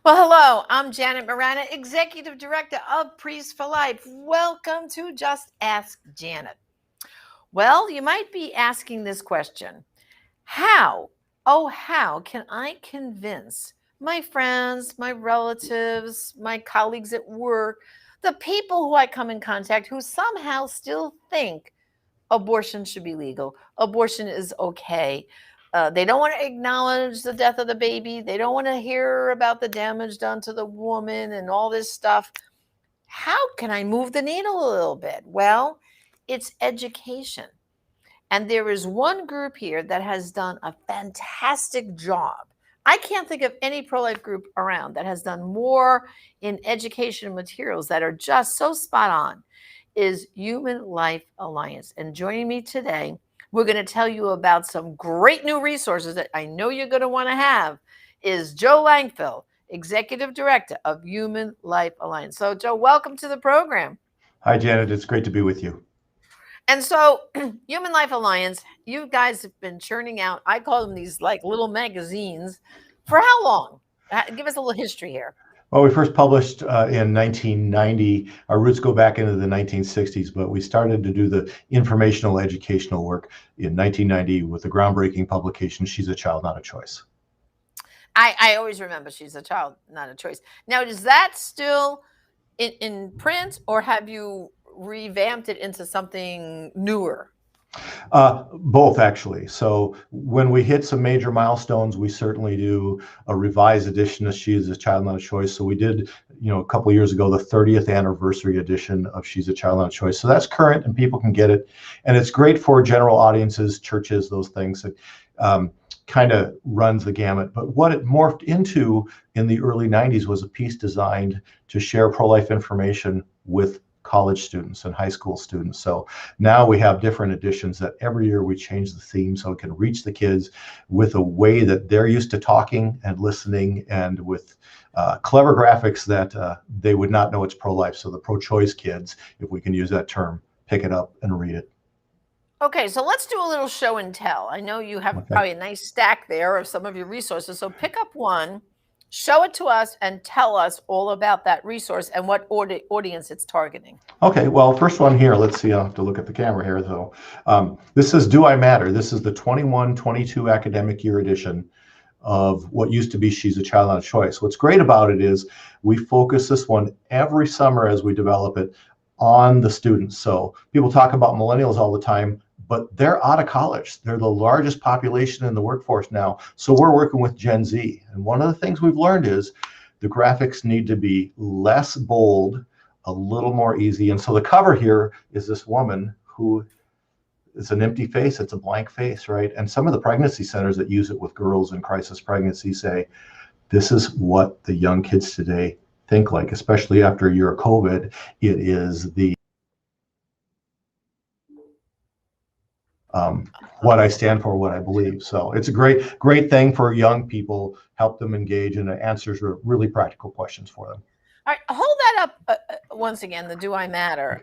Well, hello, I'm Janet Marana, Executive Director of Priests for Life. Welcome to Just Ask Janet. Well, you might be asking this question. How, how can I convince my friends, my relatives, my colleagues at work, the people who I come in contact who somehow still think abortion should be legal, abortion is okay? They don't want to acknowledge the death of the baby. They don't want to hear about the damage done to the woman and all this stuff. How can I move the needle a little bit? Well, it's education. And there is one group here that has done a fantastic job. I can't think of any pro life group around that has done more in education materials that are just so spot on, is Human Life Alliance. And joining me today, we're going to tell you about some great new resources that I know you're going to want to have, is Joe Langfeld, Executive Director of Human Life Alliance. So, Joe, welcome to the program. Hi, Janet. It's great to be with you. And so, Human Life Alliance, you guys have been churning out, I call them these like little magazines. For how long? Give us a little history here. Well, we first published in 1990. Our roots go back into the 1960s, but we started to do the informational educational work in 1990 with the groundbreaking publication, She's a Child, Not a Choice. I always remember She's a Child, Not a Choice. Now, is that still in print, or have you revamped it into something newer? Both, actually. So when we hit some major milestones, we certainly do a revised edition of She's a Child, Not a Choice. So we did, a couple of years ago, the 30th anniversary edition of She's a Child, Not a Choice. So that's current and people can get it. And it's great for general audiences, churches, those things. It kind of runs the gamut. But what it morphed into in the early 90s was a piece designed to share pro-life information with college students and high school students. So now we have different editions that every year we change the theme so it can reach the kids with a way that they're used to talking and listening, and with clever graphics that they would not know it's pro-life. So the pro-choice kids, if we can use that term, pick it up and read it. Okay, so let's do a little show and tell. I know you have probably a nice stack there of some of your resources. So pick up one, show it to us, and tell us all about that resource and what audience it's targeting. Okay, well, first one here, let's see, I'll have to look at the camera here, though. This is Do I Matter? This is the 21-22 academic year edition of what used to be She's a Child, Not a Choice. What's great about it is we focus this one every summer as we develop it on the students. So people talk about millennials all the time, but they're out of college. They're the largest population in the workforce now. So we're working with Gen Z. And one of the things we've learned is the graphics need to be less bold, a little more easy. And so the cover here is this woman who is an empty face. It's a blank face, right? And some of the pregnancy centers that use it with girls in crisis pregnancy say, this is what the young kids today think like, especially after a year of COVID. It is the what I stand for, what I believe. So it's a great thing for young people, help them engage, and it answers really practical questions for them. All right, hold that up once again, the Do I Matter.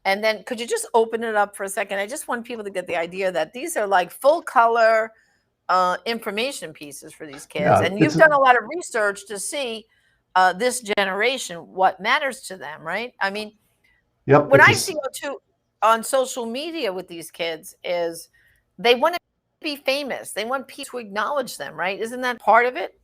And then could you just open it up for a second? I just want people to get the idea that these are like full color information pieces for these kids. Yeah, and you've done a lot of research to see this generation, what matters to them, right? I mean, yep, what I see too on social media with these kids is they want to be famous. They want people to acknowledge them, right? Isn't that part of it?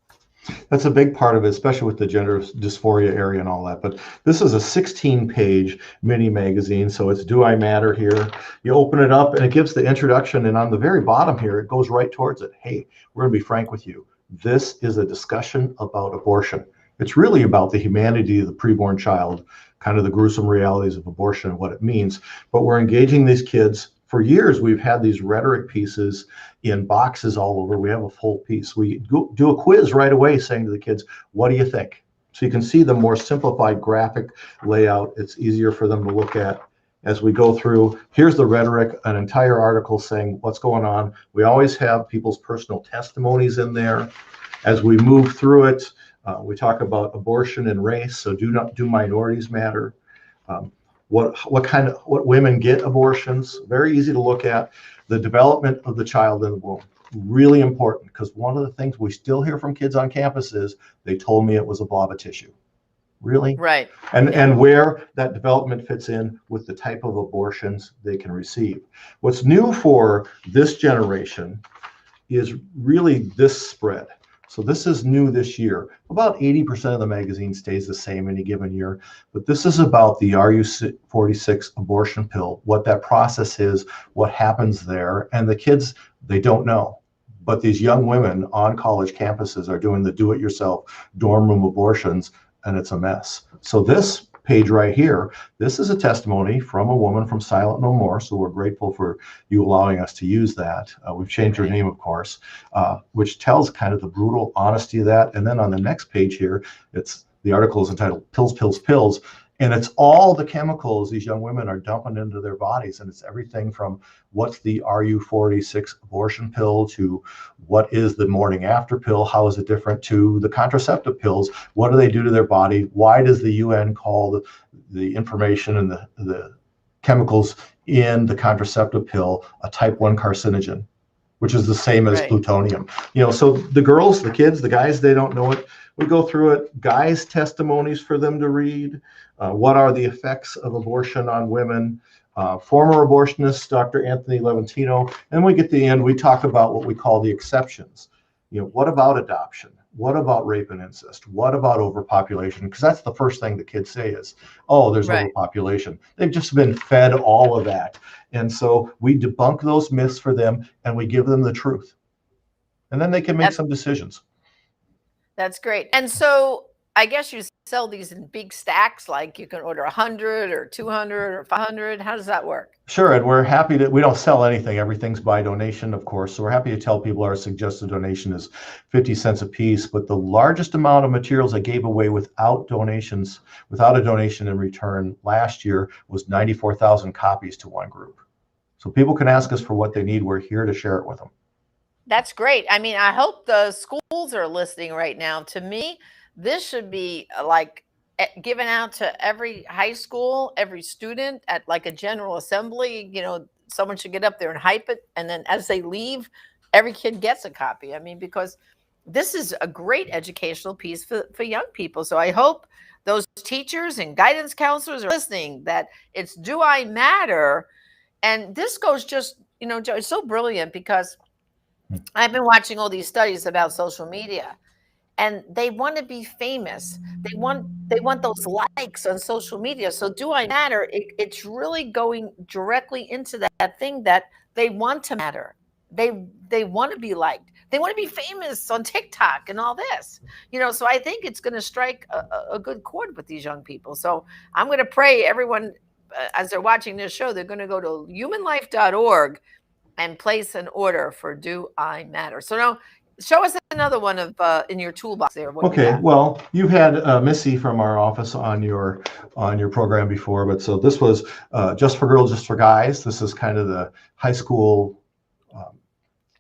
That's a big part of it, especially with the gender dysphoria area and all that. But this is a 16-page mini magazine, so it's Do I Matter here. You open it up and it gives the introduction, and on the very bottom here, it goes right towards it. Hey, we're gonna be frank with you. This is a discussion about abortion. It's really about the humanity of the preborn child, kind of the gruesome realities of abortion and what it means. But we're engaging these kids. For years, we've had these rhetoric pieces in boxes all over. We have a full piece. We do a quiz right away saying to the kids, what do you think? So you can see the more simplified graphic layout. It's easier for them to look at as we go through. Here's the rhetoric, an entire article saying what's going on. We always have people's personal testimonies in there. As we move through it, we talk about abortion and race. So do minorities matter? What women get abortions, very easy to look at. The development of the child in the womb. really important, because one of the things we still hear from kids on campus is, they told me it was a blob of tissue. Really? Right. And where that development fits in with the type of abortions they can receive. What's new for this generation is really this spread. So this is new this year. About 80% of the magazine stays the same any given year, but this is about the RU46 abortion pill, what that process is, what happens there, and the kids, they don't know. But these young women on college campuses are doing the do-it-yourself dorm room abortions, and it's a mess. So this page right here, this is a testimony from a woman from Silent No More, so we're grateful for you allowing us to use that. We've changed her name, of course, which tells kind of the brutal honesty of that. And then on the next page here, the article is entitled Pills, Pills, Pills, and it's all the chemicals these young women are dumping into their bodies, and it's everything from what's the RU46 abortion pill to what is the morning after pill, how is it different to the contraceptive pills, what do they do to their body, why does the UN call the information and the chemicals in the contraceptive pill a type 1 carcinogen, which is the same as plutonium. So the girls, the kids, the guys, they don't know it. We go through it, guys' testimonies for them to read. What are the effects of abortion on women? Former abortionist, Dr. Anthony Levantino. And we get to the end, we talk about what we call the exceptions. What about adoption? What about rape and incest? What about overpopulation? Because that's the first thing the kids say is, oh, there's overpopulation. They've just been fed all of that. And so we debunk those myths for them, and we give them the truth. And then they can make some decisions. That's great. And so I guess you sell these in big stacks, like you can order 100 or 200 or 500. How does that work? Sure, and we're happy we don't sell anything. Everything's by donation, of course. So we're happy to tell people our suggested donation is 50 cents a piece. But the largest amount of materials I gave away without a donation in return last year was 94,000 copies to one group. So people can ask us for what they need. We're here to share it with them. That's great. I mean, I hope the schools are listening right now. To me, this should be like given out to every high school, every student at like a general assembly. Someone should get up there and hype it. And then as they leave, every kid gets a copy. I mean, because this is a great educational piece for young people. So I hope those teachers and guidance counselors are listening, that it's Do I Matter? And this goes just, Joe, it's so brilliant, because I've been watching all these studies about social media, and they want to be famous. They want those likes on social media. So Do I Matter? It's really going directly into that thing that they want to matter. They want to be liked. They want to be famous on TikTok and all this. So I think it's going to strike a good chord with these young people. So I'm going to pray everyone, as they're watching this show, they're going to go to humanlife.org and place an order for Do I Matter. So now, show us another one of in your toolbox there. Okay, well, you've had Missy from our office on your program before, but so this was Just for Girls, Just for Guys. This is kind of the high school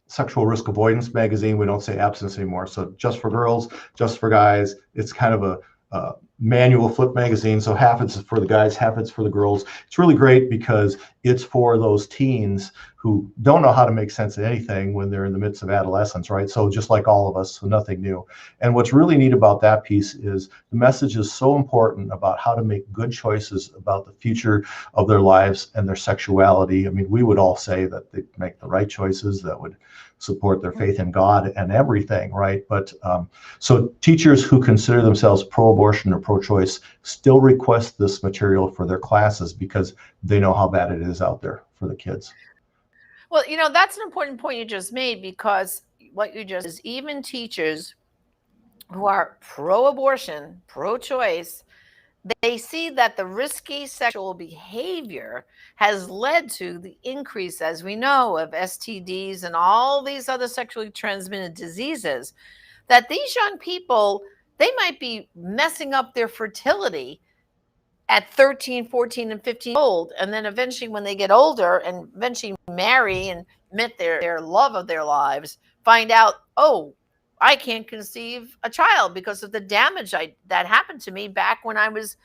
sexual risk avoidance magazine. We don't say abstinence anymore. So Just for Girls, Just for Guys. It's kind of a manual flip magazine. So half it's for the guys, half it's for the girls. It's really great because it's for those teens who don't know how to make sense of anything when they're in the midst of adolescence, right? So just like all of us, so nothing new. And what's really neat about that piece is the message is so important about how to make good choices about the future of their lives and their sexuality. I mean, we would all say that they make the right choices that would support their faith in God and everything, right? But so teachers who consider themselves pro-abortion or pro-choice still request this material for their classes because they know how bad it is out there for the kids. Well, that's an important point you just made, because what you just is, even teachers who are pro-abortion, pro-choice, they see that the risky sexual behavior has led to the increase, as we know, of STDs and all these other sexually transmitted diseases, that these young people, they might be messing up their fertility at 13, 14, and 15 old. And then eventually when they get older and eventually marry and meet their love of their lives, find out, oh, I can't conceive a child because of the damage that happened to me back when I was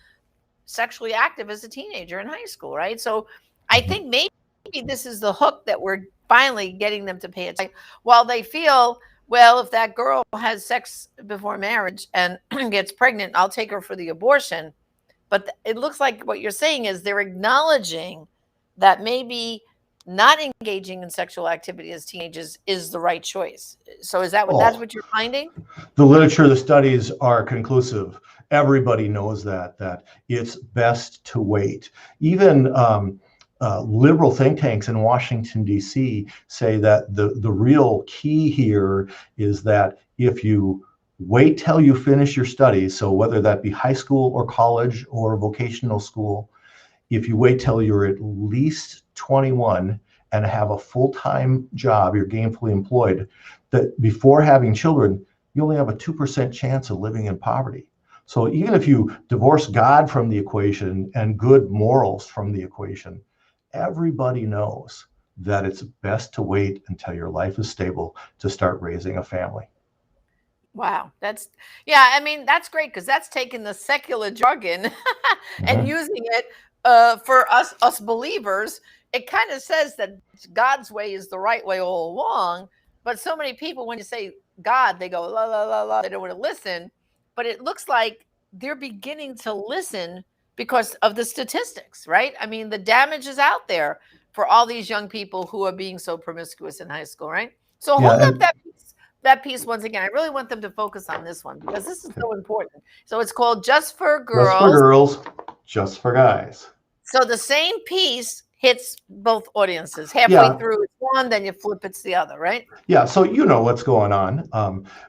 sexually active as a teenager in high school, right? So I think maybe this is the hook that we're finally getting them to pay attention. While they feel, well, if that girl has sex before marriage and gets pregnant, I'll take her for the abortion. But it looks like what you're saying is they're acknowledging that maybe not engaging in sexual activity as teenagers is the right choice. So is that that's Oh, what you're finding? the literature, the studies are conclusive. Everybody knows that it's best to wait. Even liberal think tanks in Washington, D.C. say that the real key here is that if you wait till you finish your studies, so whether that be high school or college or vocational school, if you wait till you're at least 21 and have a full-time job, you're gainfully employed, that before having children, you only have a 2% chance of living in poverty. So even if you divorce God from the equation and good morals from the equation, everybody knows that it's best to wait until your life is stable to start raising a family. Wow, that's yeah. I mean, that's great because that's taking the secular jargon and Mhm. using it for us believers. It kind of says that God's way is the right way all along. But so many people, when you say God, they go la la la la. They don't want to listen. But it looks like they're beginning to listen because of the statistics, right? I mean, the damage is out there for all these young people who are being so promiscuous in high school, right? So hold Yeah, up that piece once again. I really want them to focus on this one because this is so important. So it's called Just for just for Girls. girls, just for guys. So the same piece hits both audiences. Halfway Yeah, through it's one, then you flip it's the other, right? yeah, so you know what's going on.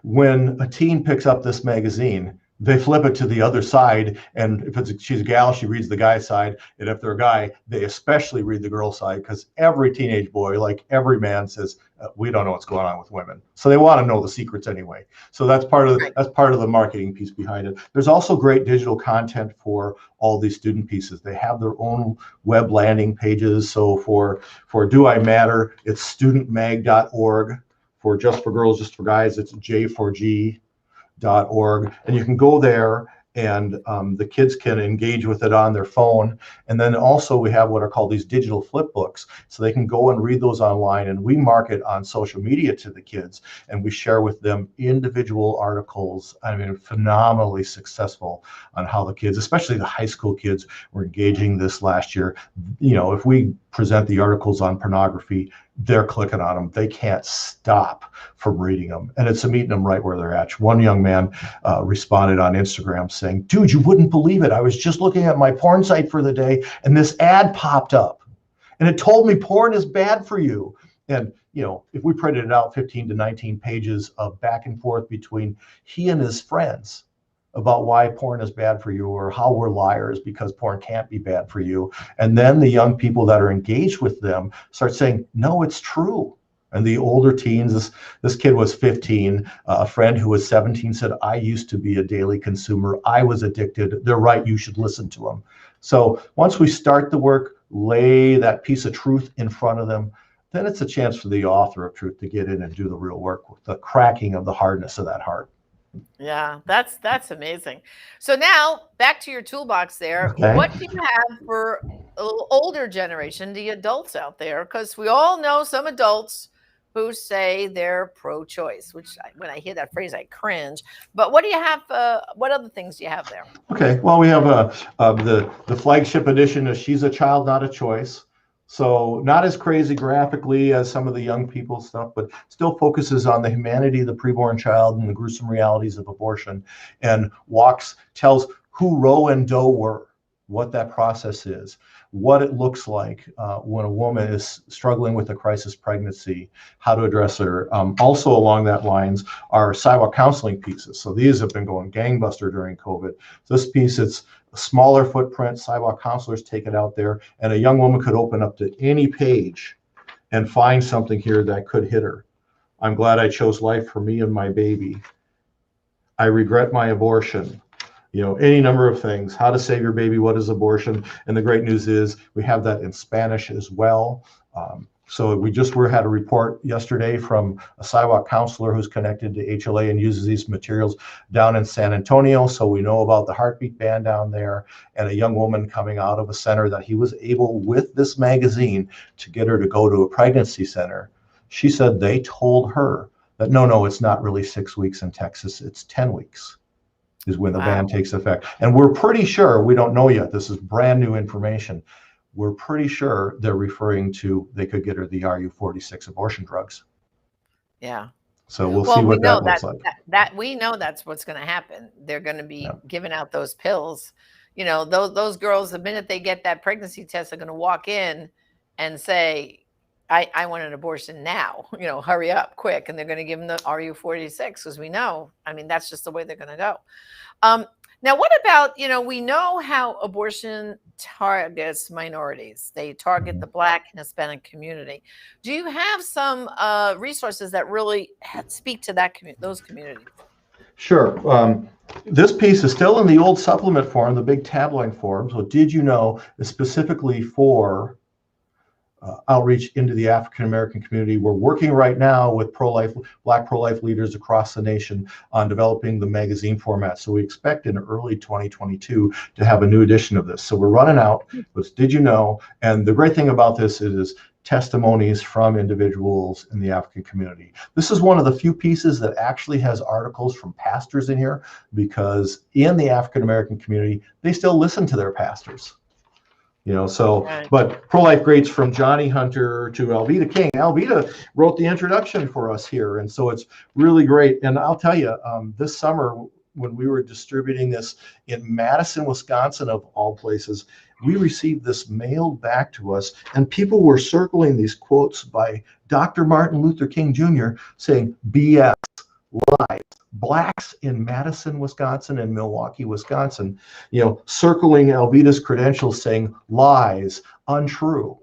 When a teen picks up this magazine, they flip it to the other side, and if she's a gal, she reads the guy's side, and if they're a guy, they especially read the girl's side because every teenage boy, like every man, says we don't know what's going on with women, so they want to know the secrets anyway. So that's Right. part of the marketing piece behind it. There's also great digital content for all these student pieces. They have their own web landing pages. So for Do I Matter, it's studentmag.org. For Just for Girls, Just for Guys, it's J4G.org. And you can go there and the kids can engage with it on their phone. And then also we have what are called these digital flip books. So they can go and read those online, and we market on social media to the kids, and we share with them individual articles. I mean, phenomenally successful on how the kids, especially the high school kids, were engaging this last year. You know, if we present the articles on pornography, they're clicking on them. They can't stop from reading them. And it's meeting them right where they're at. One young man responded on Instagram saying, dude, you wouldn't believe it. I was just looking at my porn site for the day and this ad popped up and it told me porn is bad for you. And, you know, if we printed it out 15 to 19 pages of back and forth between he and his friends about why porn is bad for you or how we're liars because porn can't be bad for you. And then the young people that are engaged with them start saying, no, it's true. And the older teens, this kid was 15. A friend who was 17 said, I used to be a daily consumer. I was addicted. They're right. You should listen to them. So once we start the work, lay that piece of truth in front of them, then it's a chance for the author of truth to get in and do the real work with the cracking of the hardness of that heart. Yeah, that's amazing. So now back to your toolbox there. Okay. What do you have for a little older generation, the adults out there? Because we all know some adults who say they're pro-choice, which when I hear that phrase, I cringe. But what do you have? What other things do you have there? Okay, well, we have the flagship edition of She's a Child, Not a Choice. So not as crazy graphically as some of the young people stuff, but still focuses on the humanity of the preborn child and the gruesome realities of abortion, and tells who Roe and Doe were, what that process is, what it looks like when a woman is struggling with a crisis pregnancy, how to address her. Also along that lines are sidewalk counseling pieces. So these have been going gangbuster during COVID. This piece, it's a smaller footprint, sidewalk counselors take it out there, and a young woman could open up to any page and find something here that could hit her. I'm glad I chose life for me and my baby. I regret my abortion. You know, any number of things. How to save your baby, what is abortion? And the great news is we have that in Spanish as well. So we just had a report yesterday from a sidewalk counselor who's connected to HLA and uses these materials down in San Antonio. So we know about the heartbeat ban down there, and a young woman coming out of a center that he was able, with this magazine, to get her to go to a pregnancy center. She said they told her that no, it's not really 6 weeks in Texas, it's 10 weeks is when the ban takes effect. And we're pretty sure, we don't know yet, this is brand new information, we're pretty sure they're referring to they could get her the RU46 abortion drugs. Yeah. So we'll see what that looks like. That we know that's what's going to happen. They're going to be giving out those pills. You know, those girls, the minute they get that pregnancy test, are going to walk in and say, I want an abortion now, you know, hurry up quick. And they're going to give them the RU46 because we know, I mean, that's just the way they're going to go. Now, what about, you know, we know how abortion targets minorities. They target the Black and Hispanic community. Do you have some resources that really speak to those communities? Sure. This piece is still in the old supplement form, the big tabloid form. So did you know is specifically for outreach into the African-American community. We're working right now with Black pro-life leaders across the nation on developing the magazine format. So we expect in early 2022 to have a new edition of this. So we're running out with Did You Know? And the great thing about this is testimonies from individuals in the African community. This is one of the few pieces that actually has articles from pastors in here, because in the African-American community, they still listen to their pastors. You know, so, but pro-life greats from Johnny Hunter to Alveda King. Alveda wrote the introduction for us here, and so it's really great. And I'll tell you, this summer, when we were distributing this in Madison, Wisconsin, of all places, we received this mailed back to us, and people were circling these quotes by Dr. Martin Luther King Jr. saying, BS, lies. Blacks in Madison, Wisconsin and Milwaukee, Wisconsin, you know, circling Alveda's credentials saying lies, untrue.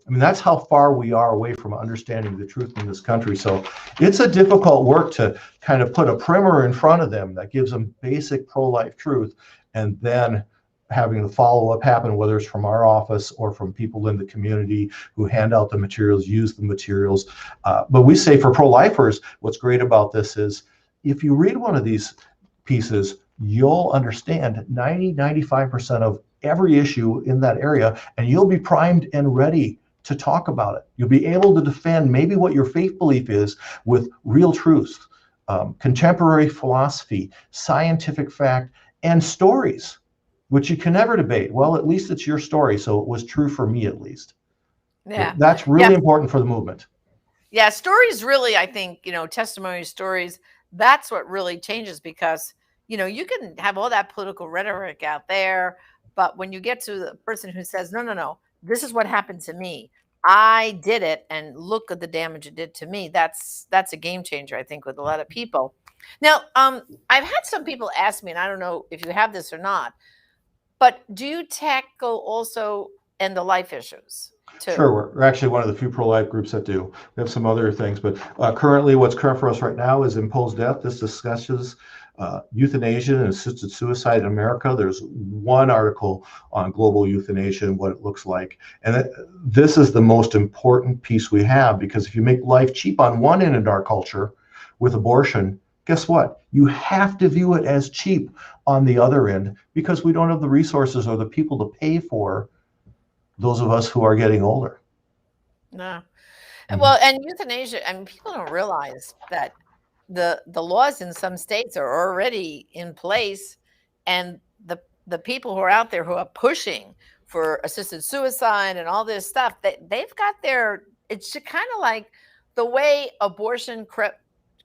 I mean, that's how far we are away from understanding the truth in this country. So it's a difficult work to kind of put a primer in front of them that gives them basic pro-life truth, and then having the follow-up happen, whether it's from our office or from people in the community who hand out the materials, use the materials. But we say for pro-lifers, what's great about this is if you read one of these pieces, you'll understand 95% of every issue in that area, and you'll be primed and ready to talk about it. You'll be able to defend maybe what your faith belief is with real truth, contemporary philosophy, scientific fact, and stories, which you can never debate. Well, at least it's your story, so it was true for me at least. Yeah. That's really important for the movement. Yeah, stories really, I think, you know, testimony stories, that's what really changes, because, you know, you can have all that political rhetoric out there, but when you get to the person who says, no, this is what happened to me, I did it, and look at the damage it did to me, that's a game changer, I think, with a lot of people. Now, I've had some people ask me, and I don't know if you have this or not, but do you tackle also end-of-life issues too? Sure, we're actually one of the few pro-life groups that do. We have some other things, but currently what's current for us right now is imposed death. This discusses euthanasia and assisted suicide in America. There's one article on global euthanasia and what it looks like. And this is the most important piece we have, because if you make life cheap on one end in our culture with abortion, guess what? You have to view it as cheap on the other end, because we don't have the resources or the people to pay for those of us who are getting older. No. Well, and euthanasia, I mean, people don't realize that the laws in some states are already in place, and the people who are out there who are pushing for assisted suicide and all this stuff, they've got it's kind of like the way abortion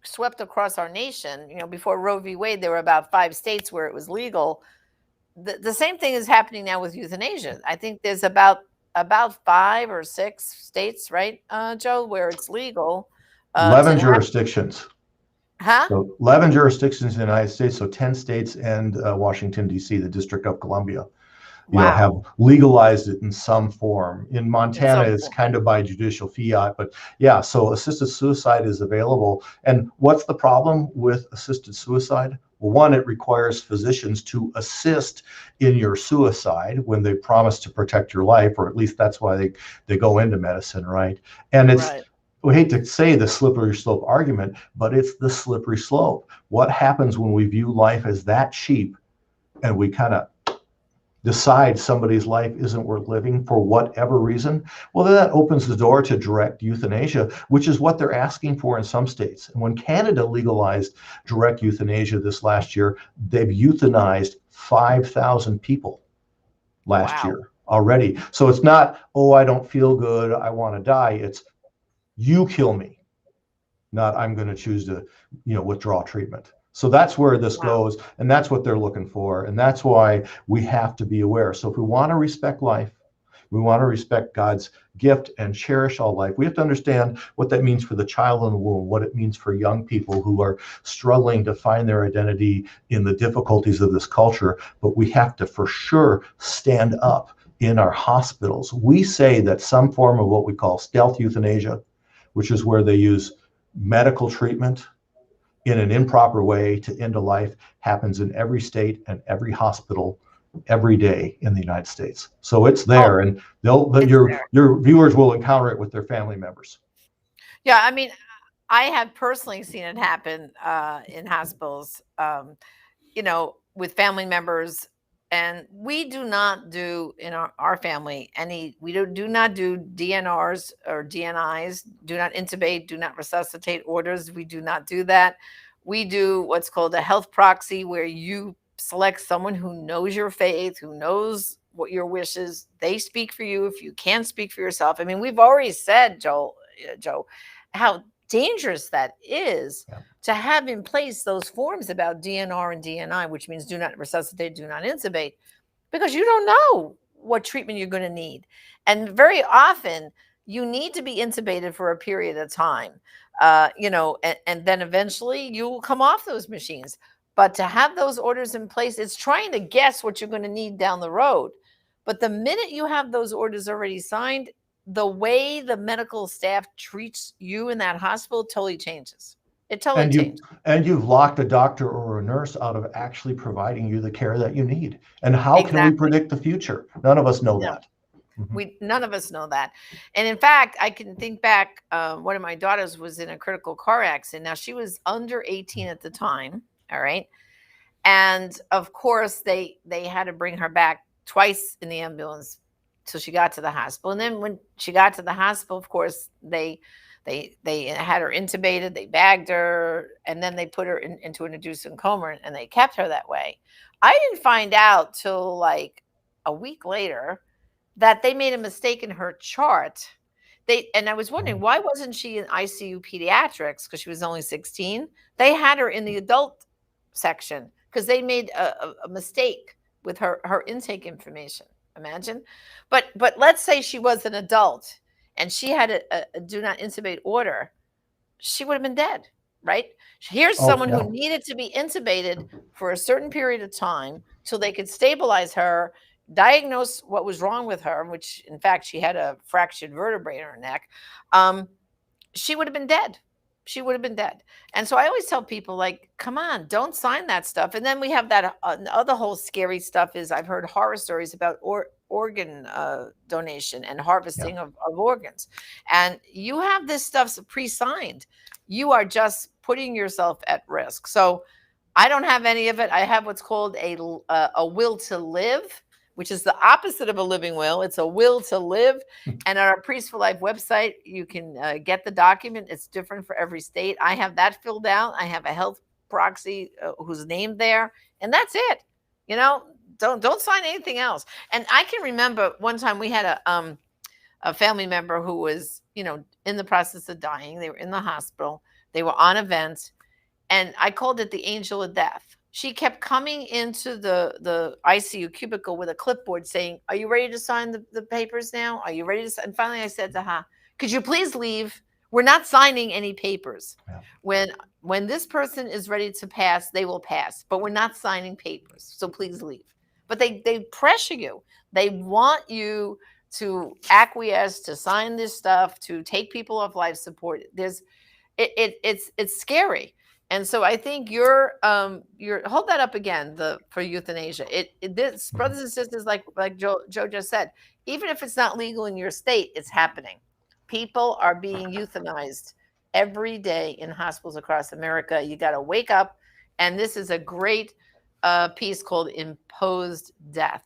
swept across our nation. You know, before Roe v. Wade, there were about 5 states where it was legal. The same thing is happening now with euthanasia. I think there's about 5 or 6 states, right, Joe, where it's legal. 11 jurisdictions. Huh? So 11 jurisdictions in the United States, so 10 states and Washington, D.C., the District of Columbia, you know, have legalized it in some form. In Montana, it's kind of by judicial fiat, but yeah, so assisted suicide is available. And what's the problem with assisted suicide? Well, one, it requires physicians to assist in your suicide when they promise to protect your life, or at least that's why they go into medicine, right? And it's, Right. we hate to say the slippery slope argument, but it's the slippery slope. What happens when we view life as that cheap and we kind of decide somebody's life isn't worth living for whatever reason? Well, then that opens the door to direct euthanasia, which is what they're asking for in some states. And when Canada legalized direct euthanasia this last year, they've euthanized 5,000 people last Wow. year already. So it's not, oh, I don't feel good, I want to die. It's you kill me, not I'm going to choose to, withdraw treatment. So that's where this Wow. goes, and that's what they're looking for, and that's why we have to be aware. So if we want to respect life, we want to respect God's gift and cherish all life, we have to understand what that means for the child in the womb, what it means for young people who are struggling to find their identity in the difficulties of this culture. But we have to for sure stand up in our hospitals. We say that some form of what we call stealth euthanasia, which is where they use medical treatment in an improper way to end a life, happens in every state and every hospital every day in the United States. So it's Oh, there, and it's your there. viewers will encounter it with their family members. Yeah, I mean, I have personally seen it happen in hospitals, with family members. And we do not do in our family we do not do DNRs or DNIs, do not intubate, do not resuscitate orders. We do not do that. We do what's called a health proxy, where you select someone who knows your faith, who knows what your wishes. They speak for you if you can't speak for yourself. I mean, we've already said, Joe, how dangerous that is Yeah. to have in place those forms about DNR and DNI, which means do not resuscitate, do not intubate, because you don't know what treatment you're going to need. And very often you need to be intubated for a period of time, and then eventually you will come off those machines. But to have those orders in place, it's trying to guess what you're going to need down the road. But the minute you have those orders already signed, the way the medical staff treats you in that hospital totally changes. It totally And you changes. and you've locked a doctor or a nurse out of actually providing you the care that you need. And how can we Exactly. predict the future? None of us know No, that. Mhm. we none of us know that. And in fact, I can think back. One of my daughters was in a critical car accident. Now she was under 18 at the time. All right, and of course they had to bring her back twice in the ambulance till she got to the hospital. And then when she got to the hospital, of course they had her intubated, they bagged her, and then they put her into an induced coma, and they kept her that way. I didn't find out till like a week later that they made a mistake in her chart. And I was wondering, why wasn't she in ICU pediatrics, because she was only 16. They had her in the adult section because they made a mistake with her intake information. Imagine. But let's say she was an adult and she had a do not intubate order, she would have been dead, right? Here's Oh, someone who yeah. needed to be intubated for a certain period of time till they could stabilize her, diagnose what was wrong with her, which in fact she had a fractured vertebrae in her neck. Um, she would have been dead. She would have been dead. And so I always tell people, like, come on, don't sign that stuff. And then we have that other whole scary stuff is I've heard horror stories about organ donation and Yeah. harvesting of organs. And you have this stuff pre-signed. You are just putting yourself at risk. So I don't have any of it. I have what's called a will to live, which is the opposite of a living will. It's a will to live. And on our Priest for Life website, you can get the document. It's different for every state. I have that filled out. I have a health proxy who's named there, and that's it. You know, don't sign anything else. And I can remember one time we had a family member who was, in the process of dying. They were in the hospital. They were on a vent, and I called it the angel of death. She kept coming into the ICU cubicle with a clipboard saying, "Are you ready to sign the papers now? Are you ready to sign?" And finally I said to her, "Could you please leave? We're not signing any papers. Yeah. When this person is ready to pass, they will pass, but we're not signing papers. So please leave." But they pressure you. They want you to acquiesce, to sign this stuff, to take people off life support. It's scary. And so I think you're hold that up again, the for euthanasia. This, brothers and sisters, like Joe just said, even if it's not legal in your state, it's happening. People are being euthanized every day in hospitals across America. You got to wake up, and this is a great piece called "Imposed Death."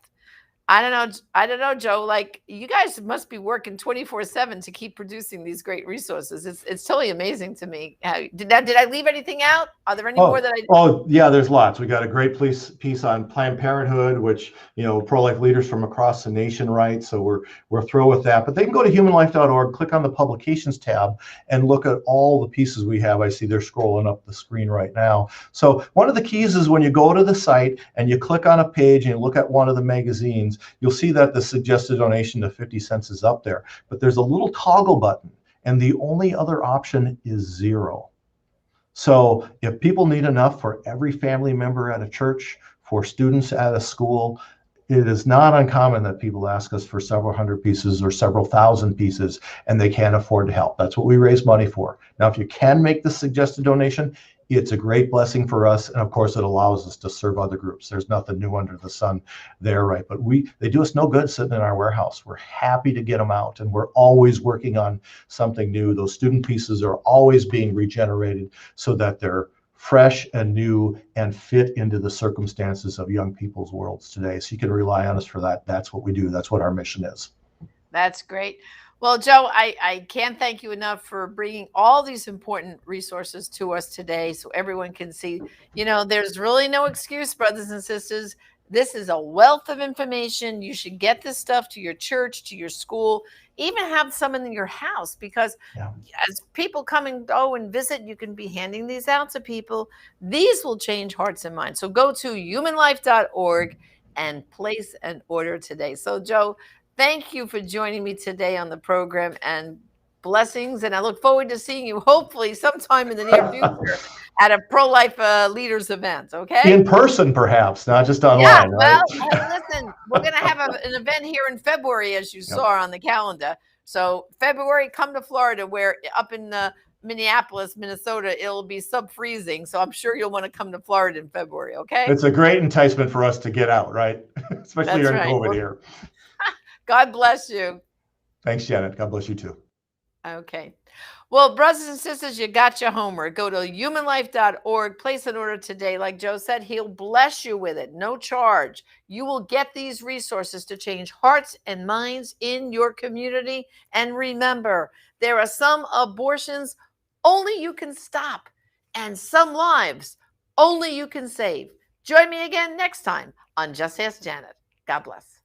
I don't know, Joe. Like, you guys must be working 24/7 to keep producing these great resources. It's totally amazing to me. Did I leave anything out? Are there any more that I? Oh, yeah, there's lots. We got a great piece on Planned Parenthood, which, pro-life leaders from across the nation write. So we're thrilled with that. But they can go to humanlife.org, click on the publications tab, and look at all the pieces we have. I see they're scrolling up the screen right now. So one of the keys is when you go to the site and you click on a page and you look at one of the magazines, you'll see that the suggested donation to 50 cents is up there. But there's a little toggle button, and the only other option is 0. So if people need enough for every family member at a church, for students at a school, it is not uncommon that people ask us for several hundred pieces or several thousand pieces, and they can't afford to help. That's what we raise money for. Now, if you can make the suggested donation, it's a great blessing for us. And of course, it allows us to serve other groups. There's nothing new under the sun there, right? But they do us no good sitting in our warehouse. We're happy to get them out, and we're always working on something new. Those student pieces are always being regenerated so that they're fresh and new and fit into the circumstances of young people's worlds today. So you can rely on us for that. That's what we do. That's what our mission is. That's great. Well, Joe, I can't thank you enough for bringing all these important resources to us today so everyone can see, there's really no excuse, brothers and sisters. This is a wealth of information. You should get this stuff to your church, to your school, even have some in your house, because as people come and go and visit, you can be handing these out to people. These will change hearts and minds. So go to humanlife.org and place an order today. So, Joe, thank you for joining me today on the program, and blessings. And I look forward to seeing you hopefully sometime in the near future at a pro-life leaders event. Okay. In person, perhaps, not just Yeah. online, right? Well, hey, listen, we're going to have an event here in February, as you saw on the calendar. So February, come to Florida, where up in Minneapolis, Minnesota, it'll be sub-freezing. So I'm sure you'll want to come to Florida in February. Okay. It's a great enticement for us to get out, right? Especially during COVID Well, here. God bless you. Thanks, Janet. God bless you too. Okay. Well, brothers and sisters, you got your homework. Go to humanlife.org, place an order today. Like Joe said, he'll bless you with it, no charge. You will get these resources to change hearts and minds in your community. And remember, there are some abortions only you can stop, and some lives only you can save. Join me again next time on Just Ask Janet. God bless.